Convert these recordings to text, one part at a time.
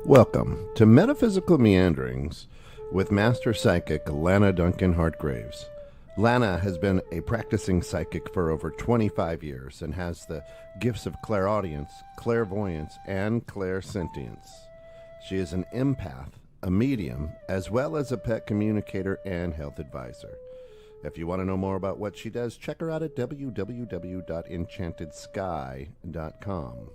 Welcome to Metaphysical Meanderings with Master Psychic Lana Duncan Hartgraves. Lana has been a practicing psychic for over 25 years and has the gifts of clairaudience, clairvoyance, and clairsentience. She is an empath, a medium, as well as a pet communicator and health advisor. If you want to know more about what she does, check her out at www.enchantedSky.com.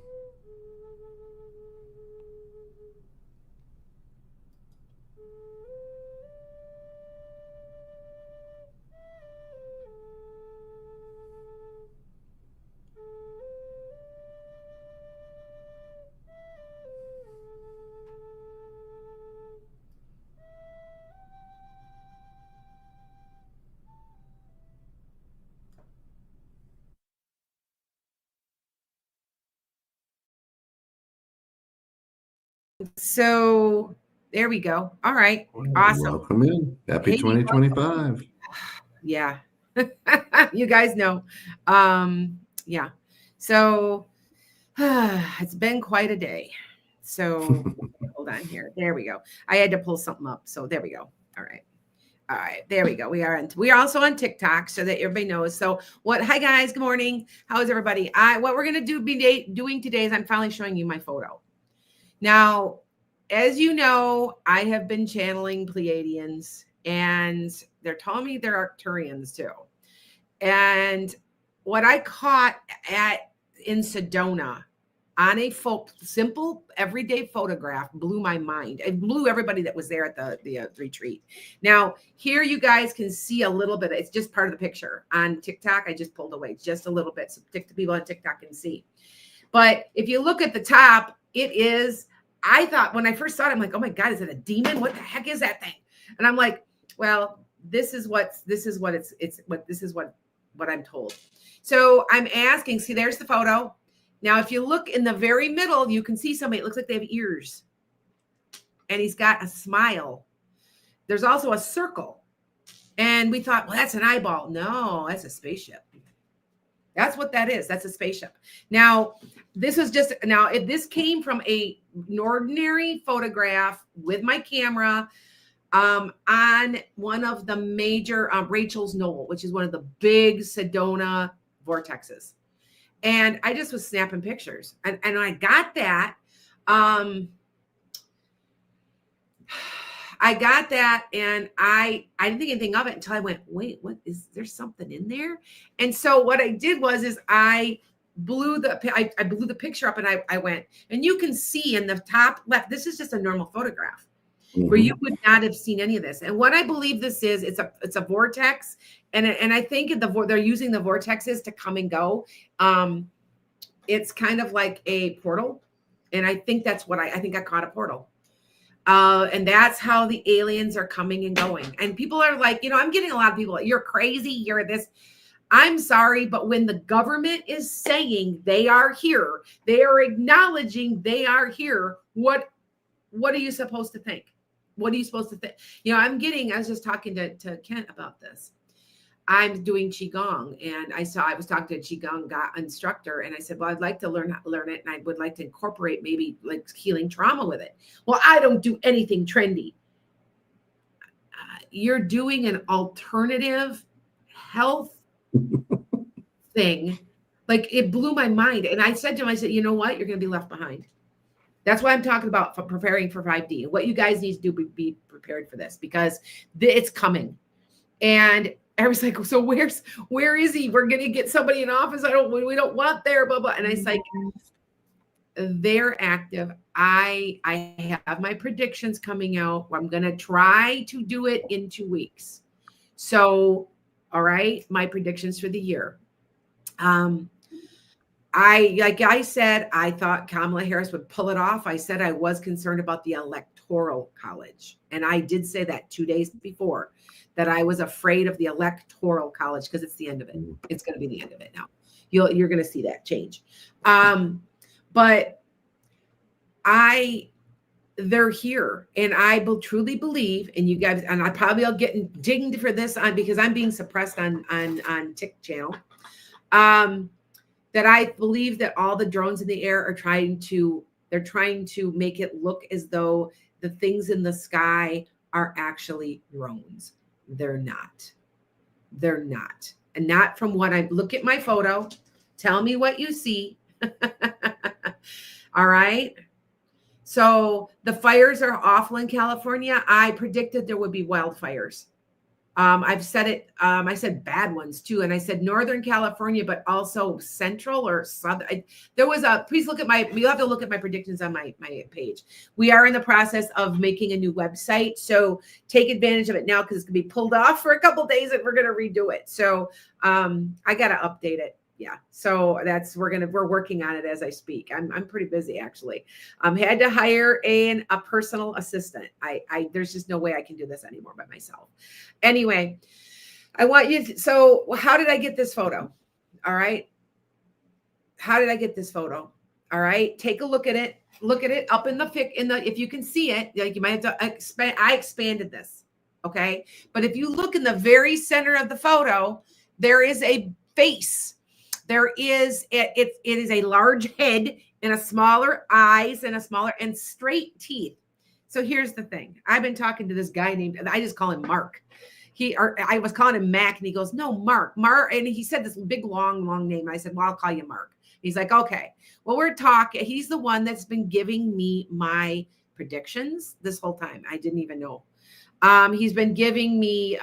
So there we go. All right. Awesome. Welcome in. Happy Hey, 2025. Yeah. You guys know. Yeah. So it's been quite a day. So hold on here. There we go. I had to pull something up. So there we go. All right. All right, there we go. We are also on TikTok so that everybody knows. So hi guys, good morning. How is everybody? What we're gonna doing today is I'm finally showing you my photo. Now, as you know, I have been channeling Pleiadians, and they're telling me they're Arcturians too. And what I caught in Sedona on a simple everyday photograph blew my mind. It blew everybody that was there at the retreat. Now, here you guys can see a little bit. It's just part of the picture. On TikTok, I just pulled away just a little bit so people on TikTok can see. But if you look at the top, it is, I thought when I first saw it, I'm like, oh my God, is it a demon? What the heck is that thing? And I'm like, well, this is what I'm told. So I'm asking, see, there's the photo. Now, if you look in the very middle, you can see somebody, it looks like they have ears. And he's got a smile. There's also a circle. And we thought, well, that's an eyeball. No, that's a spaceship. That's what that is. That's a spaceship. Now, if this came from an ordinary photograph with my camera on one of the major Rachel's Knoll, which is one of the big Sedona vortexes. And I just was snapping pictures. And I got that. And I didn't think anything of it until I went, wait, what is there something in there? And so what I did was I blew the picture up, and I went, and you can see in the top left, this is just a normal photograph where you would not have seen any of this. And what I believe this is, it's a vortex. And I think they're using the vortexes to come and go. It's kind of like a portal. And I think that's what I think I caught a portal. And that's how the aliens are coming and going. And people are like, I'm getting a lot of people, you're crazy, you're this. I'm sorry, but when the government is saying they are here, they are acknowledging they are here, what are you supposed to think? What are you supposed to think? I was just talking to Kent about this. I'm doing Qigong, and I was talking to a Qigong instructor, and I said, well, I'd like to learn it, and I would like to incorporate maybe like healing trauma with it. Well, I don't do anything trendy. You're doing an alternative health thing. Like, it blew my mind. And I said to him, you know what? You're going to be left behind. That's why I'm talking about preparing for 5D. What you guys need to do, be prepared for this, because it's coming. And I was like, so where is he? We're going to get somebody in office. We don't want there, blah, blah. And I was like, they're active. I have my predictions coming out. I'm going to try to do it in 2 weeks. So, all right, my predictions for the year. Like I said, I thought Kamala Harris would pull it off. I said I was concerned about the electoral college. And I did say that 2 days before, that I was afraid of the electoral college, because it's the end of it. It's going to be the end of it now. You're going to see that change. But they're here, and I will truly believe, and you guys, and I probably will get dinged for this because I'm being suppressed on Tick channel. that I believe that all the drones in the air are they're trying to make it look as though the things in the sky are actually drones. They're not. They're not. And not from what I look at my photo. Tell me what you see. All right. So the fires are awful in California. I predicted there would be wildfires. I've said it. I said bad ones too, and I said Northern California, but also Central or Southern. Please look at you'll have to look at my predictions on my page. We are in the process of making a new website, so take advantage of it now because it's gonna be pulled off for a couple days, and we're gonna redo it. So I gotta update it. Yeah, so we're working on it as I speak. I'm pretty busy actually. Had to hire a personal assistant. There's just no way I can do this anymore by myself. Anyway, I want you to, so how did I get this photo? All right. How did I get this photo? All right. Take a look at it. Look at it up if you can see it, like you might have to expand. I expanded this. Okay. But if you look in the very center of the photo, there is a face. There is, it is a large head and a smaller eyes and and straight teeth. So here's the thing. I've been talking to this guy I just call him Mark. I was calling him Mac and he goes, no, Mark. And he said this big, long name. And I said, well, I'll call you Mark. He's like, okay. Well, we're talking. He's the one that's been giving me my predictions this whole time. I didn't even know. He's been giving me,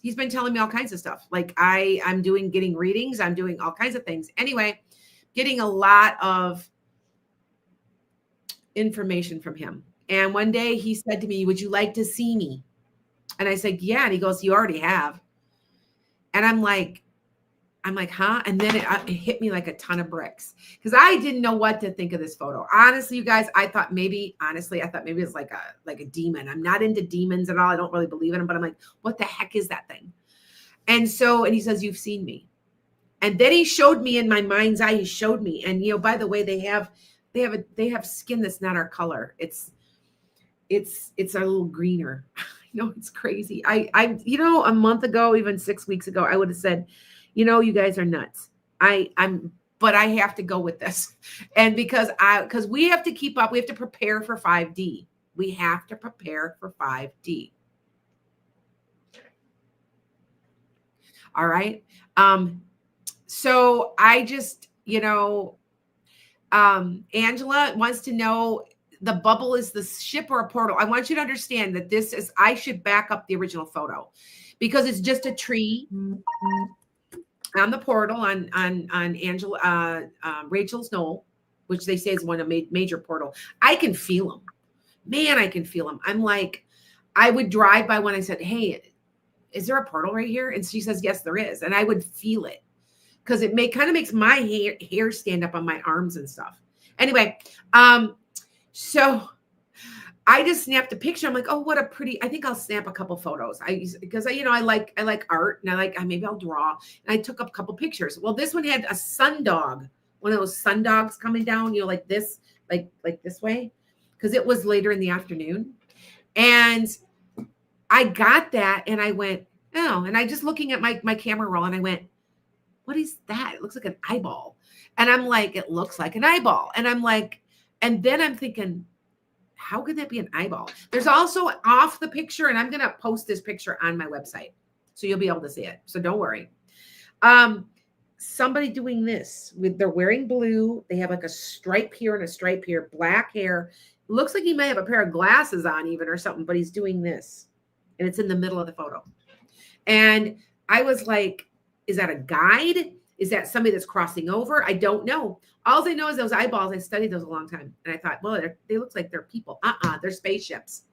he's been telling me all kinds of stuff. Like I'm getting readings. I'm doing all kinds of things. Anyway, getting a lot of information from him. And one day he said to me, would you like to see me? And I said, yeah. And he goes, you already have. And I'm like, huh? And then it hit me like a ton of bricks because I didn't know what to think of this photo. Honestly, you guys, I thought maybe it's like a demon. I'm not into demons at all. I don't really believe in them, but I'm like, what the heck is that thing? And he says, you've seen me. And then he showed me in my mind's eye, he showed me. And, by the way, they have skin that's not our color. It's a little greener. I know it's crazy. I a month ago, even 6 weeks ago, I would have said, you guys are nuts. But I have to go with this. And because we have to keep up, we have to prepare for 5D. We have to prepare for 5D. All right. So I just, Angela wants to know, the bubble is the ship or a portal. I want you to understand that I should back up the original photo because it's just a tree on the portal on Angela, Rachel's knoll, which they say is one of major portal. I can feel them, man. I can feel them. I'm like, I would drive by one. I said, hey, is there a portal right here? And she says, yes, there is. And I would feel it because it kind of makes my hair stand up on my arms and stuff. Anyway, so I just snapped a picture. I'm like, oh, what a pretty, I think I'll snap a couple photos. I like art and maybe I'll draw. And I took up a couple pictures. Well, this one had a sun dog, one of those sun dogs coming down, like this, like this way, because it was later in the afternoon. And I got that and I went, oh, and I just looking at my camera roll and I went, what is that? It looks like an eyeball. And I'm like, it looks like an eyeball. And I'm like, and then I'm thinking, how could that be an eyeball? There's also off the picture, and I'm going to post this picture on my website. So you'll be able to see it. So don't worry. Somebody doing this they're wearing blue. They have like a stripe here and a stripe here, black hair. Looks like he may have a pair of glasses on even or something, but he's doing this. And it's in the middle of the photo. And I was like, is that a guide? Is that somebody that's crossing over? I don't know. All I know is those eyeballs. I studied those a long time. And I thought, well, they look like they're people. They're spaceships.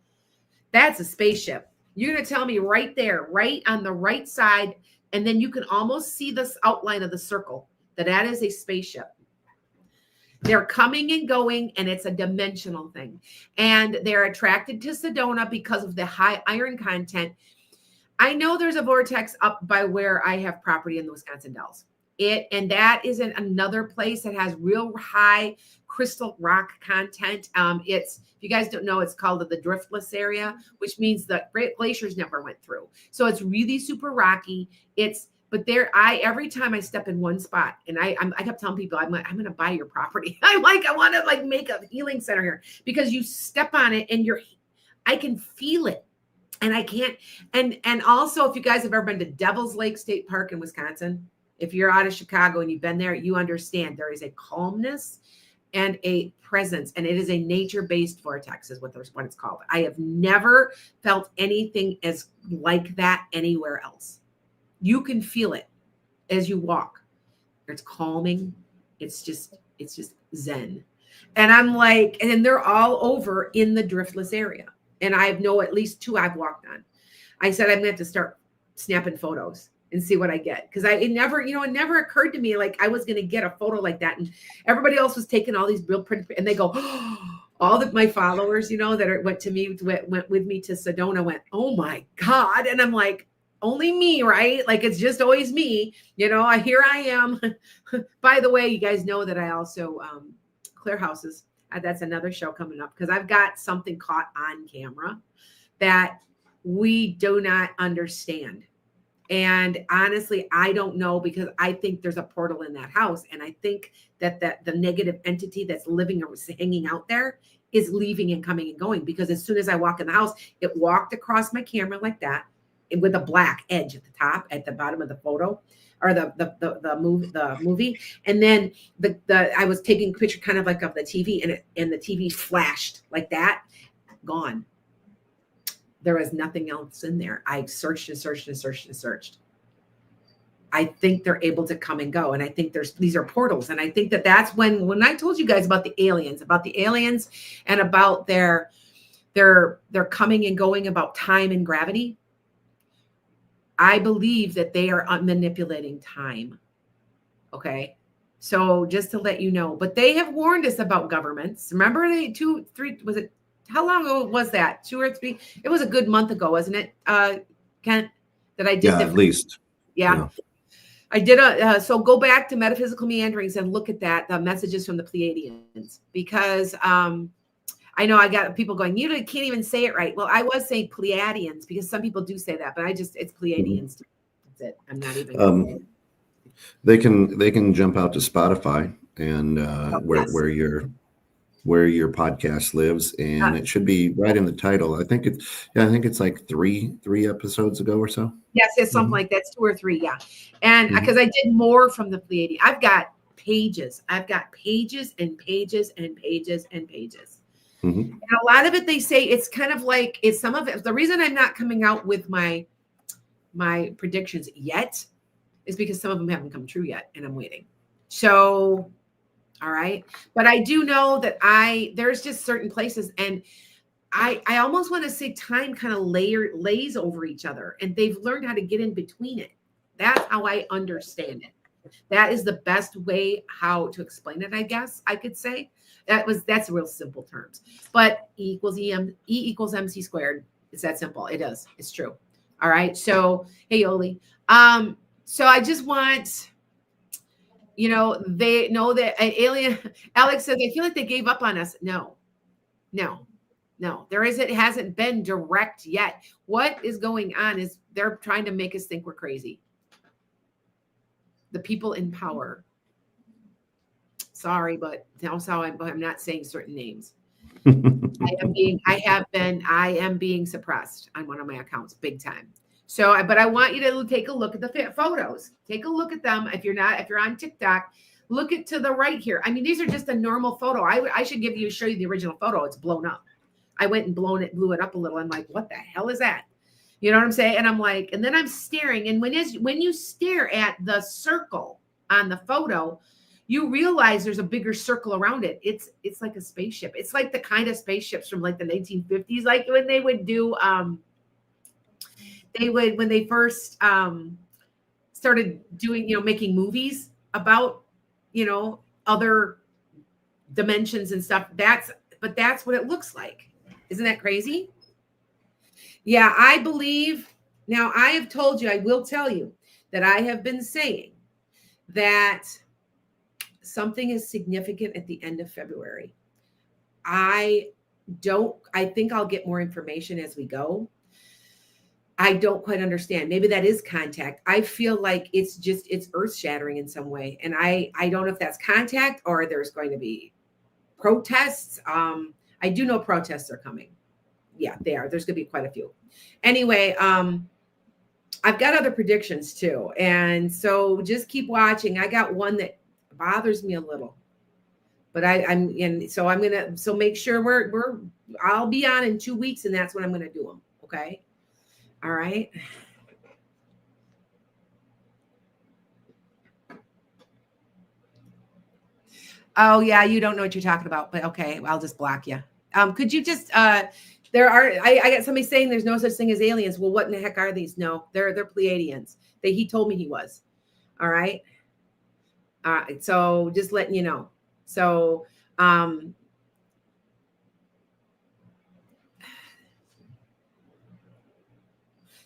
That's a spaceship. You're going to tell me right there, right on the right side. And then you can almost see this outline of the circle, that is a spaceship. They're coming and going, and it's a dimensional thing. And they're attracted to Sedona because of the high iron content. I know there's a vortex up by where I have property in the Wisconsin Dells. And that is in another place that has real high crystal rock content. If you guys don't know, it's called the driftless area, which means the great glaciers never went through. So it's really super rocky. But every time I step in one spot, and I kept telling people, I'm going to buy your property. I want to like make a healing center here, because you step on it and I can feel it. And I can't, and also, if you guys have ever been to Devil's Lake State Park in Wisconsin, if you're out of Chicago and you've been there, you understand there is a calmness and a presence, and it is a nature-based vortex is what it's called. I have never felt anything as like that anywhere else. You can feel it as you walk. It's calming. It's just zen. And I'm like, and they're all over in the driftless area. And I know at least 2 I've walked on. I said, I'm going to have to start snapping photos and see what I get. Because it never occurred to me like I was going to get a photo like that. And everybody else was taking all these real pretty, and they go, oh, all my followers, that went with me to Sedona went, oh my God. And I'm like, only me, right? Like, it's just always me, here I am. By the way, you guys know that I also clear houses. That's another show coming up, because I've got something caught on camera that we do not understand. And honestly, I don't know, because I think there's a portal in that house. And I think that the negative entity that's hanging out there is leaving and coming and going, because as soon as I walk in the house, it walked across my camera like that, with a black edge at the top, at the bottom of the photo, or the movie. And then I was taking a picture kind of like of the TV, and the TV flashed like that, gone. There was nothing else in there. I searched and searched and searched and searched. I think they're able to come and go. And I think these are portals. And I think that's when I told you guys about the aliens and about their coming and going, about time and gravity. I believe that they are manipulating time. Okay. So just to let you know, but they have warned us about governments. Remember, how long ago was that? 2 or 3? It was a good month ago, wasn't it, Kent, that I did? Yeah, at least. Yeah. I did so go back to Metaphysical Meanderings and look at the messages from the Pleiadians, because I know I got people going, you can't even say it right. Well, I was saying Pleiadians, because some people do say that, but it's Pleiadians. That's it. I'm not even. They can jump out to Spotify and where your podcast lives, and it should be right in the title. I think it's like three episodes ago or so. Yes, it's something like that. It's 2 or 3, yeah. And because I did more from the Pleiadians, I've got pages and pages and pages and pages. And a lot of it, they say it's kind of like, it's some of it. The reason I'm not coming out with my predictions yet is because some of them haven't come true yet, and I'm waiting. So, all right. But I do know that there's just certain places, and I almost want to say time kind of lays over each other, and they've learned how to get in between it. That's how I understand it. That is the best way how to explain it, I guess I could say. That's real simple terms. But E equals MC squared. It's that simple. It is. It's true. All right. So, hey, Oli. So I just want, they know that an alien. Alex says, I feel like they gave up on us. No. It hasn't been direct yet. What is going on is they're trying to make us think we're crazy. The people in power. Sorry, but that's how I'm not saying certain names. I am being suppressed on one of my accounts, big time. So, but I want you to take a look at the photos. Take a look at them. If you're on TikTok, look to the right here. I mean, these are just a normal photo. I should show you the original photo. It's blown up. I went and blew it up a little. I'm like, what the hell is that? You know what I'm saying? And I'm like, and then I'm staring. And when you stare at the circle on the photo, you realize there's a bigger circle around it. It's like a spaceship. It's like the kind of spaceships from like the 1950s, like when they would do, when they first started doing, making movies about, other dimensions and stuff. That's what it looks like. Isn't that crazy? Yeah, I believe. Now, I have told you, I will tell you that I have been saying that something is significant at the end of February. I think I'll get more information as we go. I don't quite understand. Maybe that is contact. I feel like it's earth shattering in some way. And I don't know if that's contact or there's going to be protests. I do know protests are coming. Yeah, they are. There's going to be quite a few. Anyway, I've got other predictions too. And so just keep watching. I got one that bothers me a little. But I'm gonna make sure I'll be on in 2 weeks, and that's when I'm gonna do them. Okay. All right. Oh yeah, you don't know what you're talking about, but okay, I'll just block you. Could you just I got somebody saying there's no such thing as aliens. Well, what in the heck are these? No, they're Pleiadians. He told me he was. All right. All right. So just letting you know. So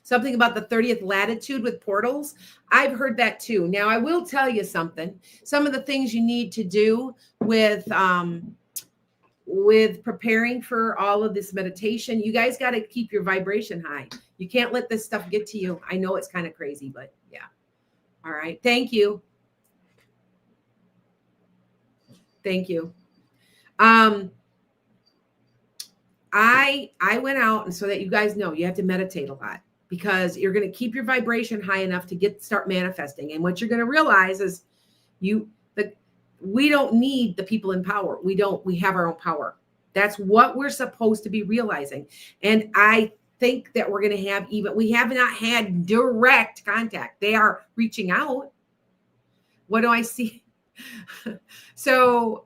something about the 30th latitude with portals. I've heard that too. Now, I will tell you something. Some of the things you need to do with preparing for all of this meditation, you guys got to keep your vibration high. You can't let this stuff get to you. I know it's kind of crazy, but yeah. All right. Thank you. Thank you. I went out, and so that you guys know, you have to meditate a lot, because you're going to keep your vibration high enough to start manifesting. And what you're going to realize is we don't need the people in power. We have our own power. That's what we're supposed to be realizing. And I think that we're going to have we have not had direct contact. They are reaching out. What do I see? So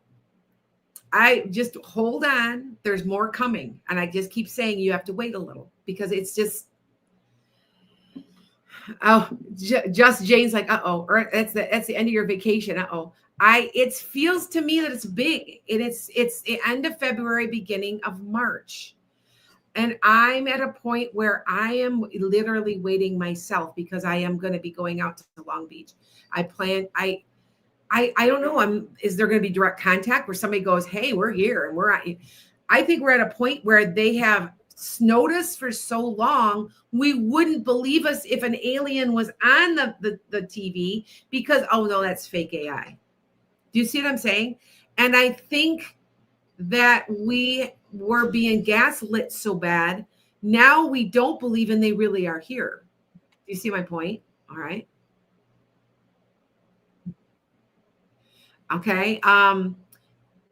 I just hold on. There's more coming. And I just keep saying you have to wait a little, because it's just, just Jane's like, uh-oh, or that's the end of your vacation. Uh-oh. It feels to me that it's big. And it's the end of February, beginning of March. And I'm at a point where I am literally waiting myself, because I am going to be going out to Long Beach. I don't know. Is there going to be direct contact where somebody goes, hey, we're here and I think we're at a point where they have snowed us for so long, we wouldn't believe us if an alien was on the TV, because, oh no, that's fake AI. Do you see what I'm saying? And I think that we were being gaslit so bad. Now we don't believe, and they really are here. Do you see my point? All right. Okay.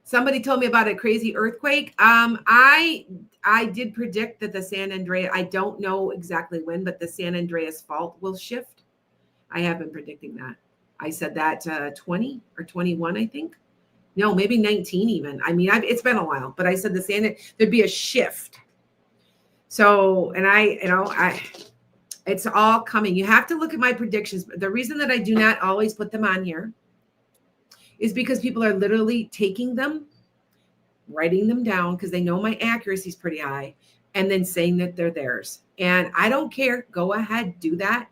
Somebody told me about a crazy earthquake. I did predict that the San Andreas, I don't know exactly when, but the San Andreas fault will shift. I have been predicting that. I said that 20 or 21, I think. No, maybe 19 even. I mean, it's been a while, but I said there'd be a shift. So, and it's all coming. You have to look at my predictions. The reason that I do not always put them on here is because people are literally taking them, writing them down, because they know my accuracy is pretty high, and then saying that they're theirs. And I don't care. Go ahead, do that.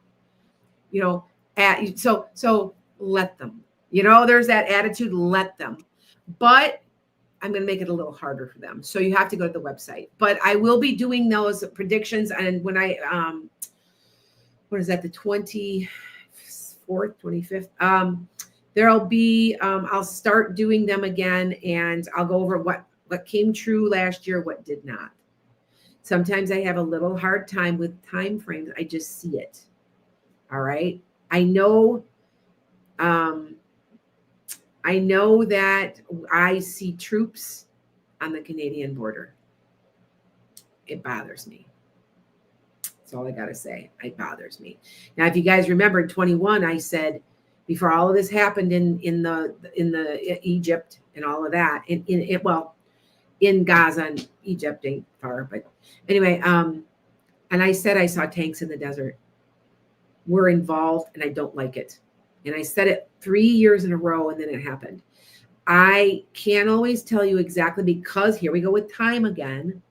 So let them. There's that attitude, let them. But I'm going to make it a little harder for them. So you have to go to the website. But I will be doing those predictions. And when what is that, the 24th, 25th? There'll be, I'll start doing them again, and I'll go over what came true last year, what did not. Sometimes I have a little hard time with time frames. I just see it. All right. I know that I see troops on the Canadian border. It bothers me. That's all I got to say. It bothers me. Now, if you guys remember in 21, I said, before all of this happened in the Egypt and all of that, in Gaza and Egypt ain't far, but anyway, and I said I saw tanks in the desert. We're involved, and I don't like it. And I said it 3 years in a row, and then it happened. I can't always tell you exactly, because here we go with time again.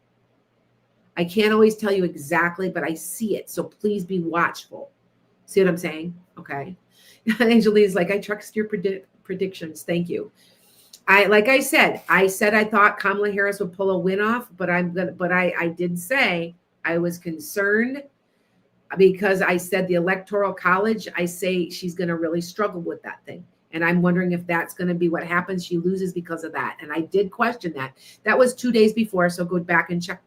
I can't always tell you exactly, but I see it. So please be watchful. See what I'm saying? Okay. Angelina's like, I trust your predictions. Thank you. I said I thought Kamala Harris would pull a win off, but I did say I was concerned because I said the Electoral College, I say she's going to really struggle with that thing. And I'm wondering if that's going to be what happens. She loses because of that. And I did question that. That was 2 days before. So go back and check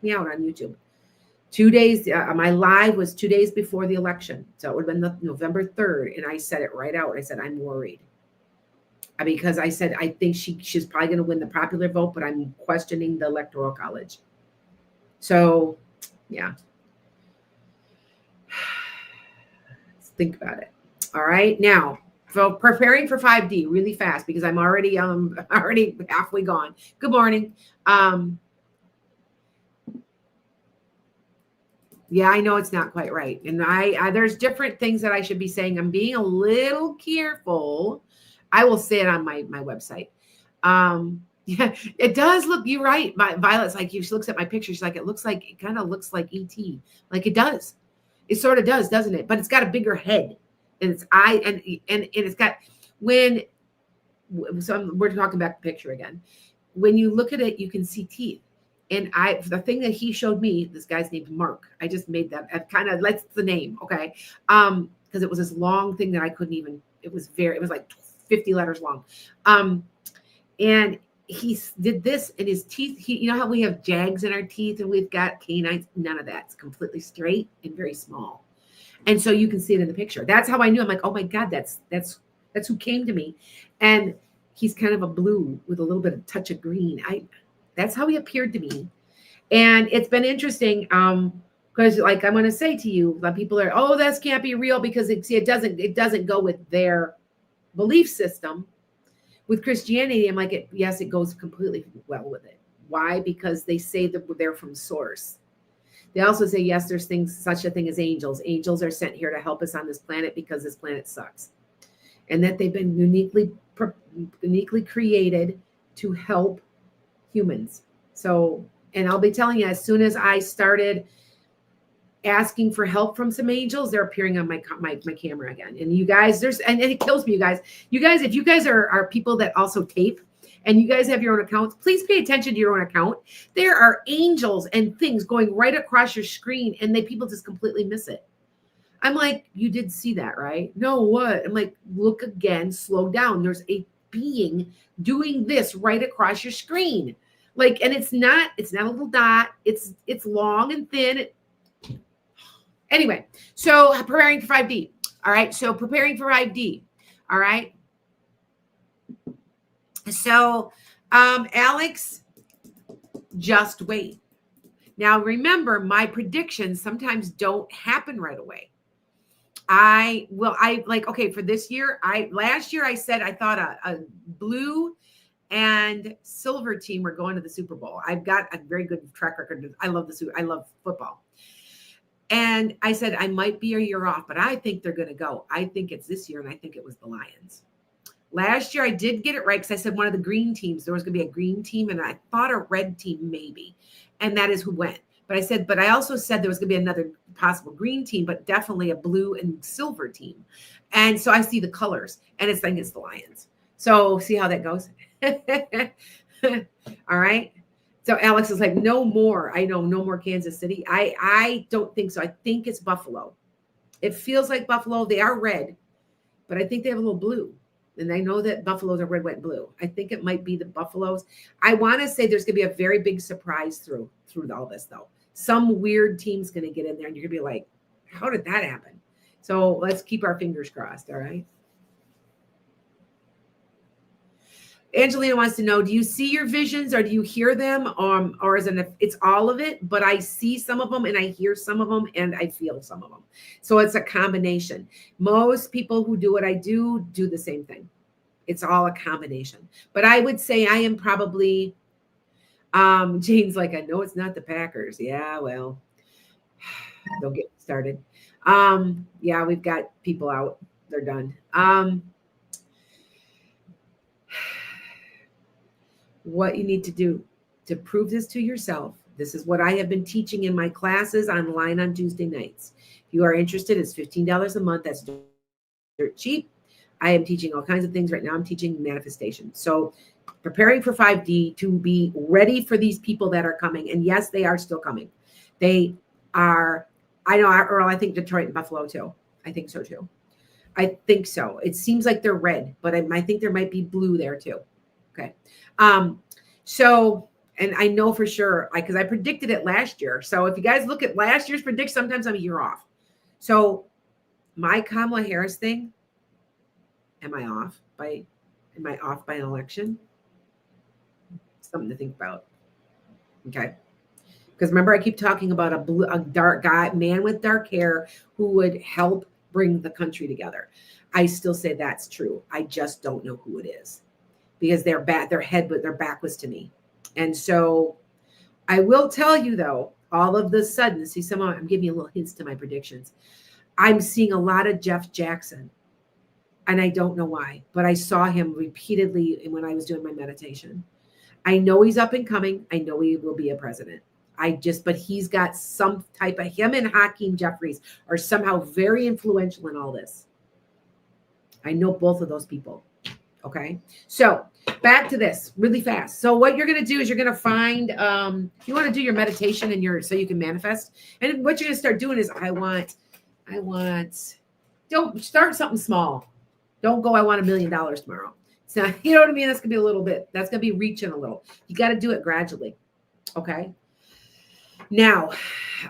me out on YouTube. 2 days. My live was 2 days before the election. So it would have been the November 3rd. And I said it right out. I said, I'm worried. Because I said, I think she's probably going to win the popular vote, but I'm questioning the Electoral College. So, yeah. Let's think about it. All right. Now, so preparing for 5D really fast because I'm already halfway gone. Good morning. Yeah, I know it's not quite right. And I there's different things that I should be saying. I'm being a little careful. I will say it on my website. Yeah, it does look, you're right. Violet's like, she looks at my picture. She's like, it kind of looks like ET. Like it does. It sort of does, doesn't it? But it's got a bigger head and its eye and it's got we're talking back the picture again. When you look at it, you can see teeth. And the thing that he showed me, this guy's named Mark. I just made that. I kind of, that's the name. Okay. Because it was this long thing that I couldn't even, it was like 50 letters long. And he did this in his teeth. You know how we have jags in our teeth and we've got canines? None of that. It's completely straight and very small. And so you can see it in the picture. That's how I knew. I'm like, oh my God, that's who came to me. And he's kind of a blue with a little bit of touch of green. That's how he appeared to me. And it's been interesting. Because like I'm going to say to you, a lot of people are, oh, that can't be real because it doesn't go with their belief system. With Christianity, I'm like, yes, it goes completely well with it. Why? Because they say that they're from source. They also say, yes, there's such a thing as angels. Angels are sent here to help us on this planet because this planet sucks. And that they've been uniquely created to help humans. So, and I'll be telling you, as soon as I started asking for help from some angels, they're appearing on my camera again. And you guys, and it kills me, you guys, if you guys are people that also tape and you guys have your own accounts, please pay attention to your own account. There are angels and things going right across your screen and people just completely miss it. I'm like, you did see that, right? No, what? I'm like, look again, slow down. There's a being doing this right across your screen. Like, and it's not a little dot. It's long and thin. Anyway, so preparing for 5D. All right. So preparing for 5D. All right. So, Alex, just wait. Now, remember, my predictions sometimes don't happen right away. For this year, last year I said I thought a blue and silver team were going to the Super Bowl. I've got a very good track record. I love football. And I said, I might be a year off, but I think they're going to go. I think it's this year, and I think it was the Lions. Last year, I did get it right because I said one of the green teams, there was going to be a green team, and I thought a red team maybe, and that is who went. But I also said there was going to be another possible green team, but definitely a blue and silver team. And so I see the colors, and I think it's the Lions. So see how that goes? All right. So Alex is like, no more. I know, no more Kansas City. I don't think so. I think it's Buffalo. It feels like Buffalo. They are red, but I think they have a little blue. And I know that Buffaloes are red, white, and blue. I think it might be the Buffaloes. I want to say there's going to be a very big surprise through all this, though. Some weird team's going to get in there, and you're going to be like, how did that happen? So let's keep our fingers crossed, all right? Angelina wants to know, do you see your visions or do you hear them? Or is it's all of it, but I see some of them and I hear some of them and I feel some of them. So it's a combination. Most people who do what I do the same thing. It's all a combination. But I would say I am probably, Jane's like, I know it's not the Packers. Yeah, well, don't get started. Yeah, we've got people out. They're done. What you need to do to prove this to yourself. This is what I have been teaching in my classes online on Tuesday nights. If you are interested, it's $15 a month. That's dirt cheap. I am teaching all kinds of things right now. I'm teaching manifestation. So preparing for 5D to be ready for these people that are coming. And yes, they are still coming. They are, I know, Earl, I think Detroit and Buffalo too. I think so too. I think so. It seems like they're red, but I think there might be blue there too. Okay. So, and I know for sure, because I predicted it last year. So if you guys look at last year's prediction, sometimes I'm a year off. So my Kamala Harris thing, am I off by an election? Something to think about. Okay. Because remember, I keep talking about a dark guy, man with dark hair who would help bring the country together. I still say that's true. I just don't know who it is because their back was to me. And so I will tell you though, all of the sudden, see, I'm giving you a little hints to my predictions. I'm seeing a lot of Jeff Jackson. And I don't know why, but I saw him repeatedly when I was doing my meditation. I know he's up and coming. I know he will be a president. But he's got some type of, him and Hakeem Jeffries are somehow very influential in all this. I know both of those people. Okay. So back to this really fast. So what you're going to do is you're going to find, you want to do your meditation so you can manifest. And what you're going to start doing is don't start something small. Don't go, I want $1 million tomorrow. So, you know what I mean? That's going to be a little bit, that's going to be reaching a little. You got to do it gradually. Okay. Now,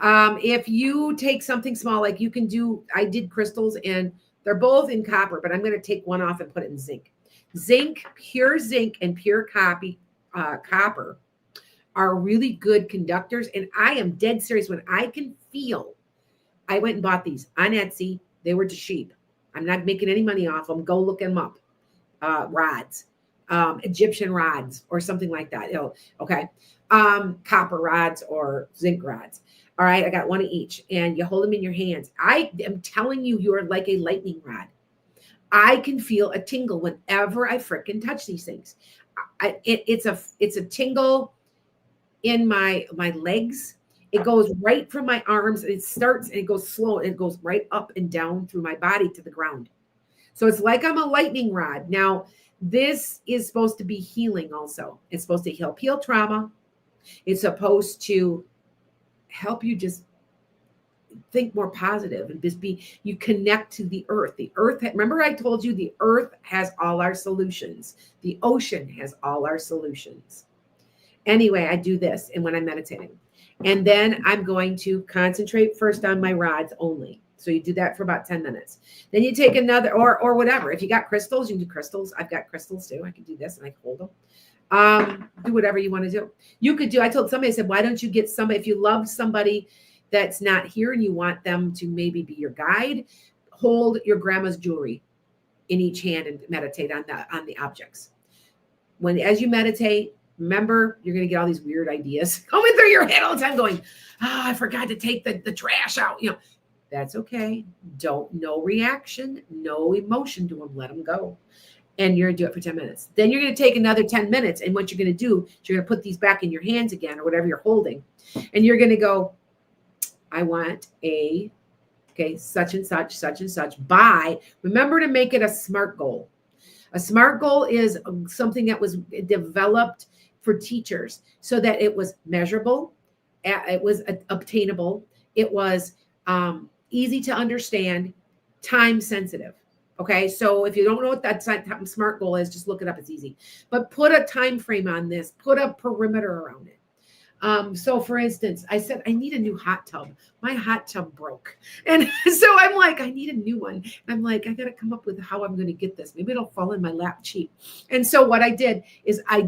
if you take something small, like I did crystals and they're both in copper, but I'm going to take one off and put it in zinc. Pure zinc and pure copper are really good conductors. And I am dead serious. When I can feel, I went and bought these on Etsy. They were cheap. I'm not making any money off them. Go look them up. Rods, Egyptian rods or something like that. Okay. Copper rods or zinc rods. All right. I got one of each and you hold them in your hands. I am telling you, you're like a lightning rod. I can feel a tingle whenever I frickin' touch these things. It's a tingle in my legs. It goes right from my arms. It starts and it goes slow and it goes right up and down through my body to the ground. So it's like I'm a lightning rod. Now, this is supposed to be healing also. It's supposed to help heal trauma. It's supposed to help you just think more positive and just you connect to the earth. The earth, remember I told you the earth has all our solutions. The ocean has all our solutions. Anyway, I do this and when I'm meditating. And then I'm going to concentrate first on my rods only. So you do that for about 10 minutes. Then you take another or whatever. If you got crystals, you can do crystals. I've got crystals too. I can do this and I can hold them. Do whatever you want to do. I told somebody, I said, why don't you get somebody, if you love somebody that's not here and you want them to maybe be your guide, hold your grandma's jewelry in each hand and meditate on the objects. As you meditate, remember, you're going to get all these weird ideas coming through your head all the time going, I forgot to take the trash out. That's okay. No reaction, no emotion to them. Let them go. And you're going to do it for 10 minutes. Then you're going to take another 10 minutes. And what you're going to do is you're going to put these back in your hands again or whatever you're holding. And you're going to go, I want such and such by, remember to make it a SMART goal. A SMART goal is something that was developed for teachers so that it was measurable, it was obtainable, it was easy to understand, time sensitive. Okay, so if you don't know what that SMART goal is, just look it up. It's easy. But put a time frame on this. Put a perimeter around it. So for instance, I said, I need a new hot tub. My hot tub broke. And so I'm like, I need a new one. And I'm like, I got to come up with how I'm going to get this. Maybe it'll fall in my lap cheap. And so what I did is I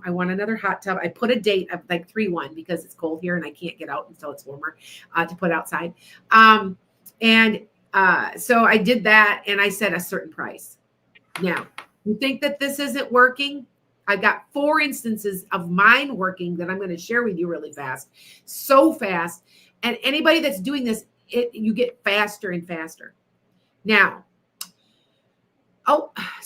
want another hot tub. I put a date of like 3/1 because it's cold here and I can't get out until it's warmer to put outside. So I did that and I set a certain price. Now, you think that this isn't working? I've got 4 instances of mine working that I'm going to share with you really fast. So fast. And anybody that's doing this, you get faster and faster. Now,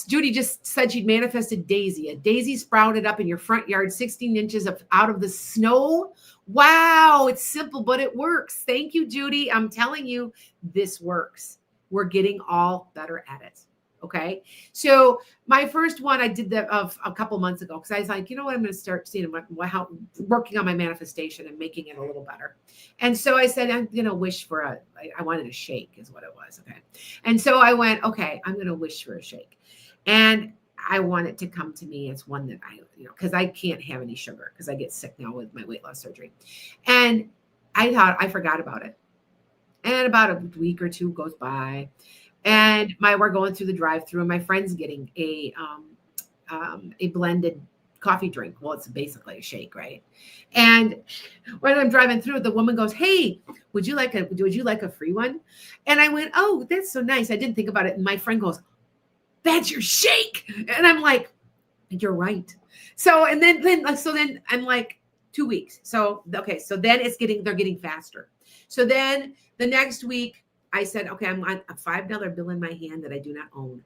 Judy just said she'd manifested Daisy. A daisy sprouted up in your front yard, 16 inches out of the snow. Wow, it's simple, but it works. Thank you, Judy. I'm telling you, this works. We're getting all better at it. Okay. So my first one, I did that of a couple months ago because I was like, you know what, I'm going to start seeing how working on my manifestation and making it a little better. And so I said, I'm going to wish for I wanted a shake is what it was. Okay. And so I went, okay, I'm going to wish for a shake. And I want it to come to me as one that because I can't have any sugar because I get sick now with my weight loss surgery. And I thought I forgot about it. And about a week or two goes by. And we're going through the drive-through, and my friend's getting a blended coffee drink. Well, it's basically a shake, right? And when I'm driving through, the woman goes, "Hey, would you like a free one?" And I went, "Oh, that's so nice." I didn't think about it. And my friend goes, "That's your shake," and I'm like, "You're right." So and then I'm like 2 weeks. So okay, so then they're getting faster. So then the next week. I said, okay, I'm on a $5 bill in my hand that I do not own.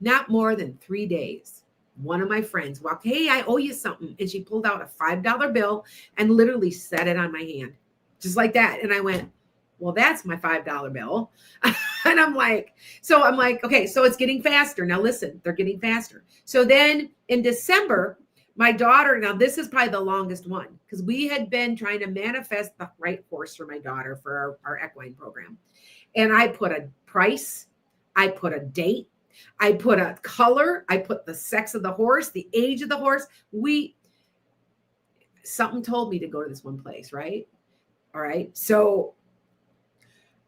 Not more than 3 days. One of my friends walked, hey, I owe you something. And she pulled out a $5 bill and literally set it on my hand, just like that. And I went, well, that's my $5 bill. And I'm like, okay, so it's getting faster. Now listen, they're getting faster. So then in December, my daughter, now this is probably the longest one because we had been trying to manifest the right horse for my daughter for our equine program. And I put a price, I put a date, I put a color, I put the sex of the horse, the age of the horse. Something told me to go to this one place, right? All right. So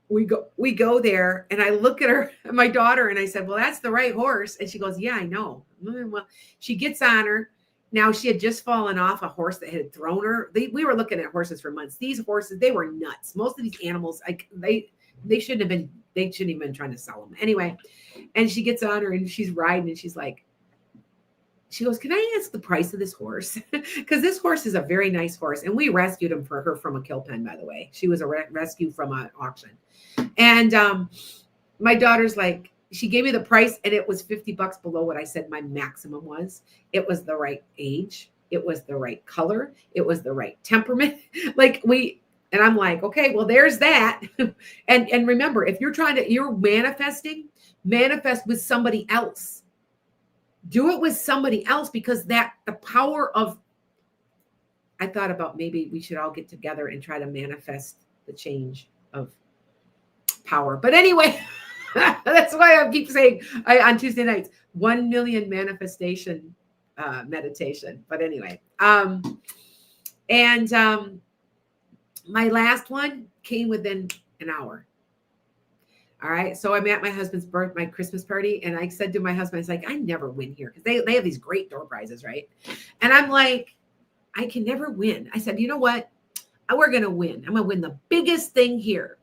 we go there and I look at her, my daughter, and I said, well, that's the right horse. And she goes, yeah, I know. Well, she gets on her. Now she had just fallen off a horse that had thrown her. We were looking at horses for months. These horses, they were nuts. Most of these animals, they shouldn't have been, they shouldn't even been trying to sell them. Anyway, and she gets on her and she's riding and she goes, can I ask the price of this horse? Because this horse is a very nice horse. And we rescued him for her from a kill pen, by the way. She was a rescue from an auction. And my daughter's like, she gave me the price and it was $50 below what I said my maximum was. It was the right age. It was the right color. It was the right temperament. And I'm like, okay, well, there's that. And remember, if you're manifesting, manifest with somebody else. Do it with somebody else because the power of, I thought about maybe we should all get together and try to manifest the change of power. But anyway, that's why I keep saying on Tuesday nights, 1 million manifestation meditation. But anyway, my last one came within an hour. All right. So I'm at my husband's my Christmas party. And I said to my husband, I was like, I never win here because they have these great door prizes, right? And I'm like, I can never win. I said, you know what? We're going to win. I'm going to win the biggest thing here.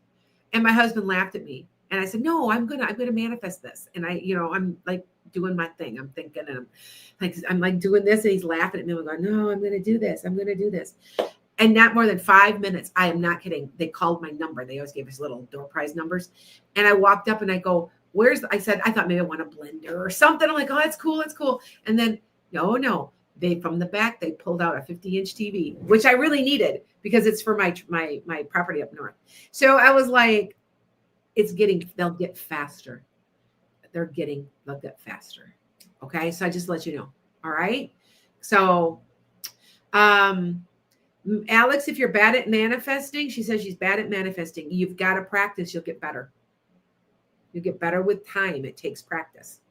And my husband laughed at me. And I said, no, I'm going to manifest this. And I'm like doing my thing. I'm thinking, and I'm like doing this. And he's laughing at me. I'm going, no, I'm going to do this. I'm going to do this. And not more than 5 minutes. I am not kidding. They called my number. They always gave us little door prize numbers. And I walked up and I go, I thought maybe I want a blender or something. I'm like, oh, that's cool. That's cool. And then, no. From the back, they pulled out a 50-inch TV, which I really needed because it's for my property up north. So I was like, they'll get faster. They'll get faster. Okay. So I just let you know. All right. So, Alex, if you're bad at manifesting, she says she's bad at manifesting. You've got to practice. You'll get better. You'll get better with time. It takes practice.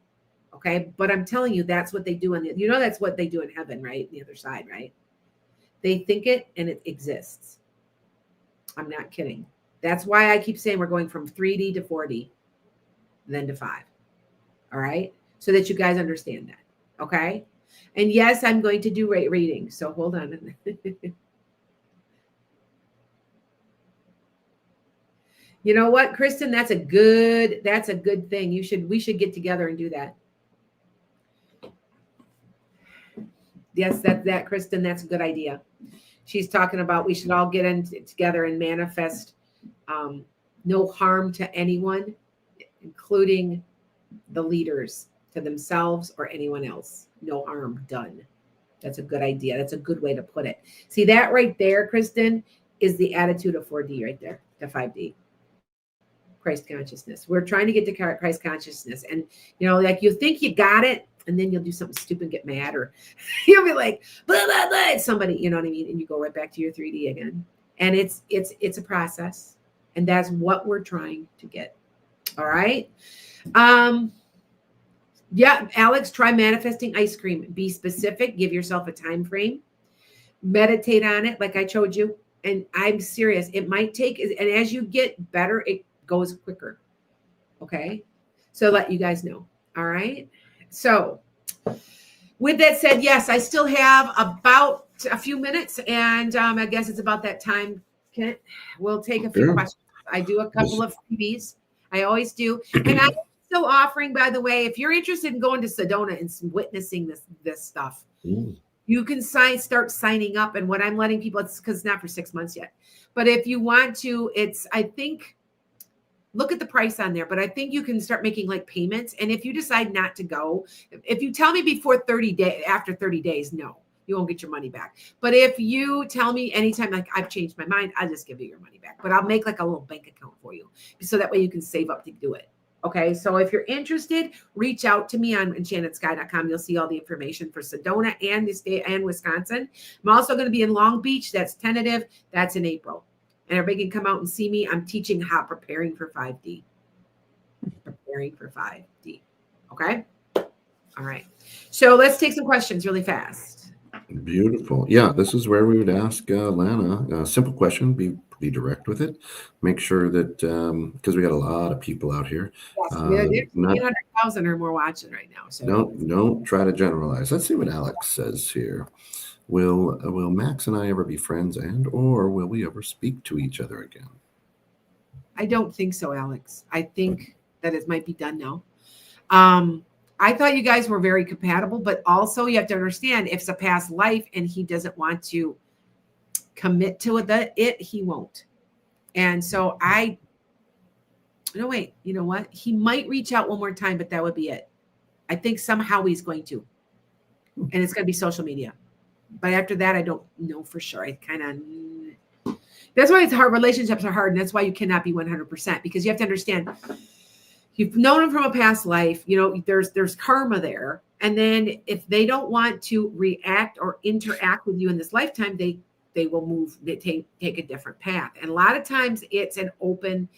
Okay. But I'm telling you, that's what they do that's what they do in heaven, right? The other side, right? They think it and it exists. I'm not kidding. That's why I keep saying we're going from 3D to 4D, then to 5. All right. So that you guys understand that. Okay. And yes, I'm going to do reading. So hold on. You know what, Kristen? That's a good thing. We should get together and do that. Yes, that Kristen, that's a good idea. She's talking about we should all get together and manifest no harm to anyone, including the leaders, to themselves or anyone else. No harm done. That's a good idea. That's a good way to put it. See, that right there, Kristen, is the attitude of 4D right there, the 5D. Christ consciousness. We're trying to get to Christ consciousness. And, like you think you got it, and then you'll do something stupid and get mad, or you'll be like, blah, blah, blah, it's somebody, you know what I mean? And you go right back to your 3D again. And it's a process. And that's what we're trying to get. All right. Yeah, Alex, try manifesting ice cream. Be specific. Give yourself a time frame. Meditate on it, like I showed you. And I'm serious. It might take, and as you get better, it goes quicker. Okay. So let you guys know. All right. So with that said, yes, I still have about a few minutes, and I guess it's about that time. Kent, we'll take a few questions. I do a couple of freebies. I always do. And I'm still offering, by the way, if you're interested in going to Sedona and witnessing this stuff, you can start signing up. And what I'm letting people, it's because it's not for 6 months yet. But if you want to, I think, look at the price on there, but I think you can start making like payments. And if you decide not to go, if you tell me before 30 days, after 30 days, no, you won't get your money back. But if you tell me anytime, like I've changed my mind, I'll just give you your money back. But I'll make like a little bank account for you, so that way you can save up to do it. Okay. So if you're interested, reach out to me on enchantedSky.com. You'll see all the information for Sedona and the state and Wisconsin. I'm also going to be in Long Beach. That's tentative. That's in April. And everybody can come out and see me. I'm teaching how preparing for 5D. Preparing for 5D. Okay. All right. So let's take some questions really fast. Beautiful. Yeah, this is where we would ask Lana a simple question. Be pretty direct with it. Make sure that, because we got a lot of people out here. Yes, there's 800,000 or more watching right now. So don't try to generalize. Let's see what Alex says here. Will Max and I ever be friends, or will we ever speak to each other again? I don't think so, Alex. I think that it might be done now. I thought you guys were very compatible, but also you have to understand, if it's a past life and he doesn't want to commit to it, he won't. And so no, wait, you know what? He might reach out one more time, but that would be it. I think somehow he's going to, and it's going to be social media. But after that, I don't know for sure. That's why it's hard. Relationships are hard. And that's why you cannot be 100%, because you have to understand, you've known him from a past life, there's karma there. And then if they don't want to react or interact with you in this lifetime, they will move, they take a different path. And a lot of times it's an open,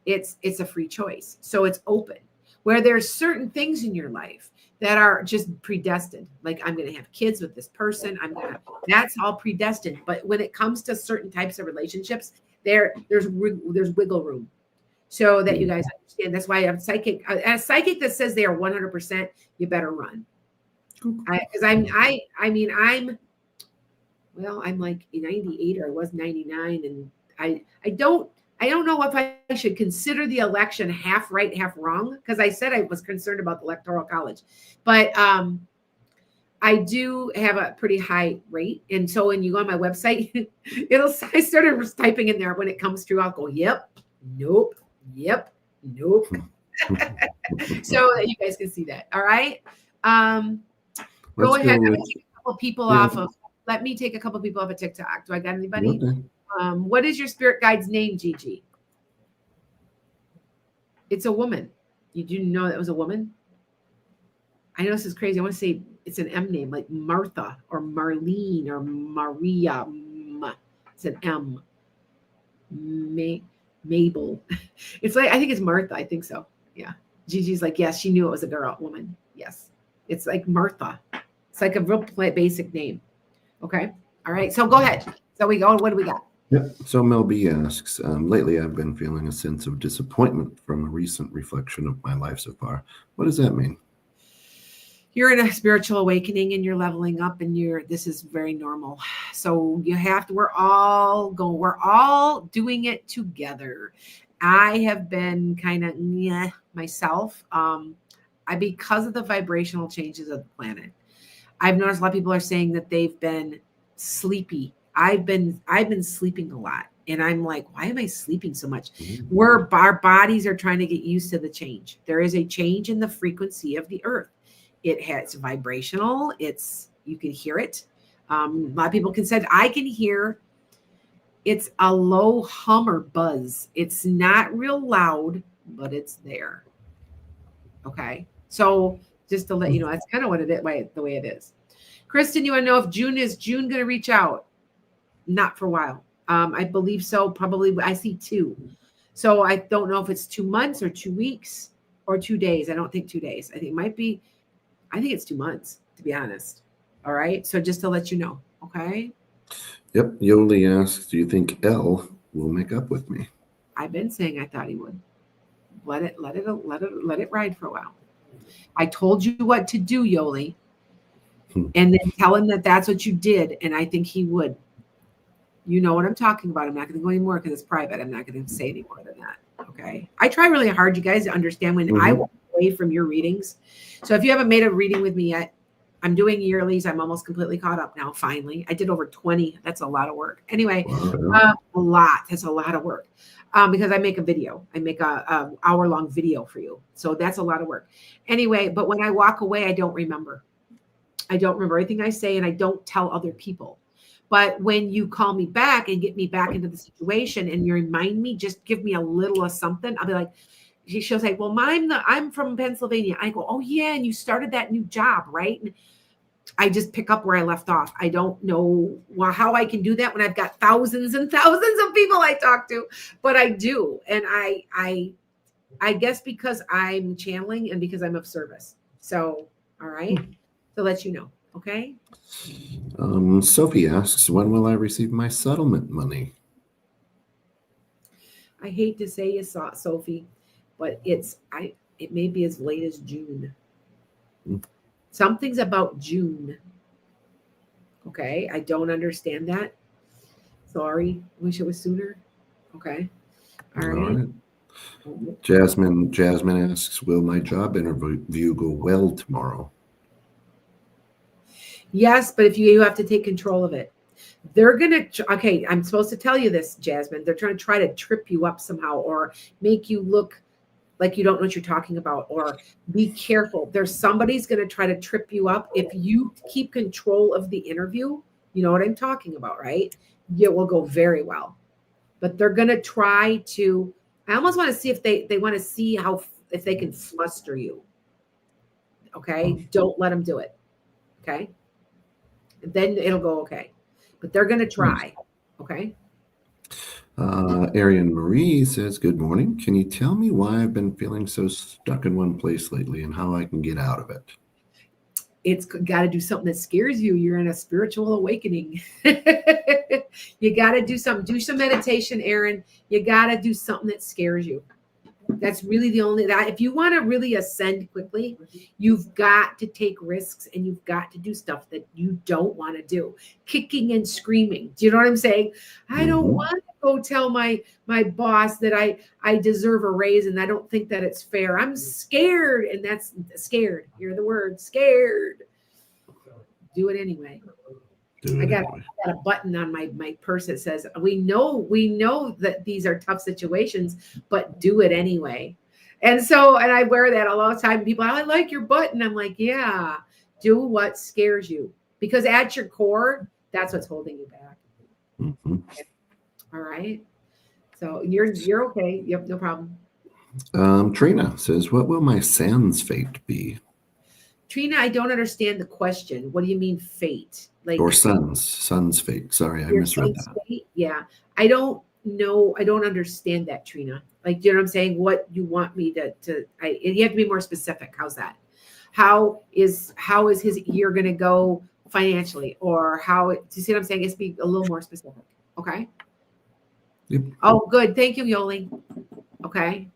it's a free choice. So it's open, where there's certain things in your life that are just predestined. Like, I'm going to have kids with this person. That's all predestined. But when it comes to certain types of relationships, there's wiggle room, so that you guys understand. That's why I'm psychic. A psychic that says they are 100%, you better run. Because I'm like 98, or I was 99, and I don't know if I should consider the election half right, half wrong, because I said I was concerned about the Electoral College. But I do have a pretty high rate. And so when you go on my website, I started typing in there when it comes through, I'll go, yep, nope, yep, nope. So that you guys can see that. All right. Go ahead. Let me take a couple people off of TikTok. Do I got anybody? Okay. What is your spirit guide's name, Gigi? It's a woman. You didn't know that was a woman? I know this is crazy. I want to say it's an M name, like Martha or Marlene or Maria. It's an M. Mabel. It's like, I think it's Martha. I think so. Yeah. Gigi's like, yes, she knew it was a woman. Yes. It's like Martha. It's like a real basic name. Okay. All right. So go ahead. So we go. What do we got? Yep. So Mel B asks, lately I've been feeling a sense of disappointment from a recent reflection of my life so far. What does that mean? You're in a spiritual awakening and you're leveling up, and this is very normal. So we're all doing it together. I have been kind of myself. Because of the vibrational changes of the planet, I've noticed a lot of people are saying that they've been sleepy. I've been sleeping a lot, and I'm like, why am I sleeping so much? Our bodies are trying to get used to the change. There is a change in the frequency of the earth. It's vibrational. You can hear it. A lot of people I can hear. It's a low hum or buzz. It's not real loud, but it's there. Okay. So just to let you know, that's kind of what it is, the way it is. Kristen, you want to know if June going to reach out? Not for a while. I believe so. Probably I see 2. So I don't know if it's 2 months or 2 weeks or 2 days. I don't think 2 days. I think it's 2 months, to be honest. All right. So just to let you know. Okay. Yep. Yoli asks, do you think L will make up with me? I've been saying I thought he would. Let it ride for a while. I told you what to do, Yoli. And then tell him that that's what you did. And I think he would. You know what I'm talking about. I'm not going to go any more because it's private. I'm not going to say any more than that. Okay. I try really hard, you guys, to understand when I walk away from your readings. So if you haven't made a reading with me yet, I'm doing yearlies. I'm almost completely caught up now, finally. I did over 20. That's a lot of work. Anyway, a lot. That's a lot of work because I make a video. I make a hour-long video for you. So that's a lot of work. Anyway, but when I walk away, I don't remember. I don't remember everything I say, and I don't tell other people. But when you call me back and get me back into the situation and you remind me, just give me a little of something. I'll be like, she'll say, well, I'm from Pennsylvania. I go, oh yeah. And you started that new job, right? And I just pick up where I left off. I don't know how I can do that when I've got thousands and thousands of people I talk to, but I do. And I guess because I'm channeling and because I'm of service. So, all right. To let you know. Okay. Sophie asks, when will I receive my settlement money? I hate to say you saw it, Sophie, but it may be as late as June. Something's about June. Okay. I don't understand that. Sorry. Wish it was sooner. Okay. All right. Jasmine asks, will my job interview go well tomorrow? Yes, but if you have to take control of it. They're going to, okay, I'm supposed to tell you this, Jasmine. They're trying to trip you up somehow or make you look like you don't know what you're talking about, or be careful. Somebody's going to try to trip you up. If you keep control of the interview, you know what I'm talking about, right? It will go very well. But they're going to try to, I almost want to see if they want to see if they can fluster you. Okay. Don't let them do it. Okay. Then it'll go okay. But they're going to try. Okay. Arian Marie says, good morning. Can you tell me why I've been feeling so stuck in one place lately and how I can get out of it? It's got to do something that scares you. You're in a spiritual awakening. You got to do something. Do some meditation, Aaron. You got to do something that scares you. That's really the only that if you want to really ascend quickly, you've got to take risks and you've got to do stuff that you don't want to do. Kicking and screaming. Do you know what I'm saying? I don't want to go tell my boss that I deserve a raise and I don't think that it's fair. I'm scared. And that's scared. Hear the word scared. Do it anyway. I got a button on my purse that says, we know that these are tough situations, but do it anyway. And I wear that a lot of time. People, I like your button. I'm like, yeah, do what scares you, because at your core, that's what's holding you back. Okay. All right. So you're okay. Yep. No problem. Trina says, what will my sans fate be? Trina, I don't understand the question. What do you mean fate? Like, or son's fate. Sorry, I misread that. Fate? Yeah. I don't know. I don't understand that, Trina. Like, do you know what I'm saying? What you want me to you have to be more specific. How's that? How is his year going to go financially, or how, do you see what I'm saying? It's be a little more specific. Okay. Yep. Oh, good. Thank you, Yoli. Okay.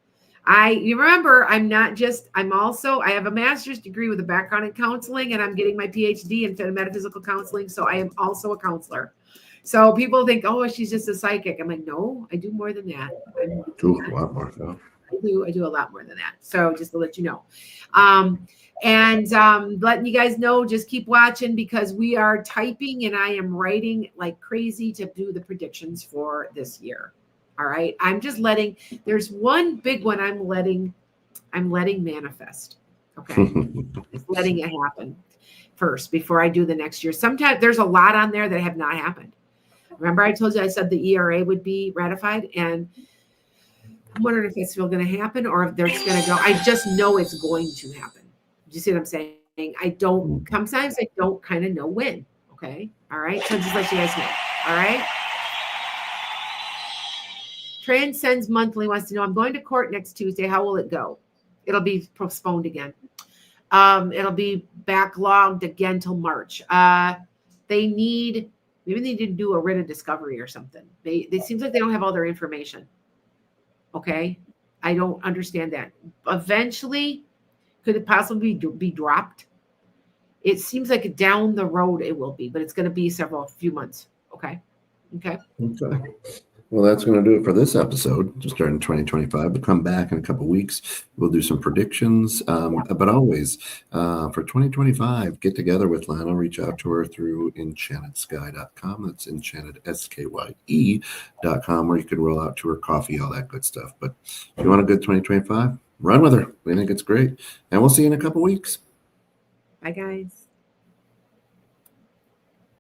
You remember, I have a master's degree with a background in counseling, and I'm getting my PhD in metaphysical counseling. So I am also a counselor. So people think, oh, she's just a psychic. I'm like, no, I do more than that. I do a lot more than that. I do a lot more than that. So just to let you know. Letting you guys know, just keep watching, because we are typing and I am writing like crazy to do the predictions for this year. All right. I'm just there's one big one I'm letting manifest. Okay. Just letting it happen first before I do the next year. Sometimes there's a lot on there that have not happened. Remember I told you, I said the ERA would be ratified, and I'm wondering if it's still going to happen or if there's going to go. I just know it's going to happen. Do you see what I'm saying? I don't, sometimes I don't kind of know when. Okay. All right. So just let you guys know. All right. Transcends Monthly wants to know, I'm going to court next Tuesday. How will it go? It'll be postponed again. It'll be backlogged again till March. They need, maybe they need to do a writ of discovery or something. They seems like they don't have all their information. Okay. I don't understand that. Eventually, could it possibly be dropped? It seems like down the road it will be, but it's going to be few months. Okay. Okay. Okay. Well, that's going to do it for this episode, just starting 2025. We'll come back in a couple of weeks. We'll do some predictions. But always, for 2025, get together with Lana. Reach out to her through enchantedsky.com. That's enchantedskye.com, where you can roll out to her coffee, all that good stuff. But if you want a good 2025, run with her. We think it's great. And we'll see you in a couple of weeks. Bye, guys.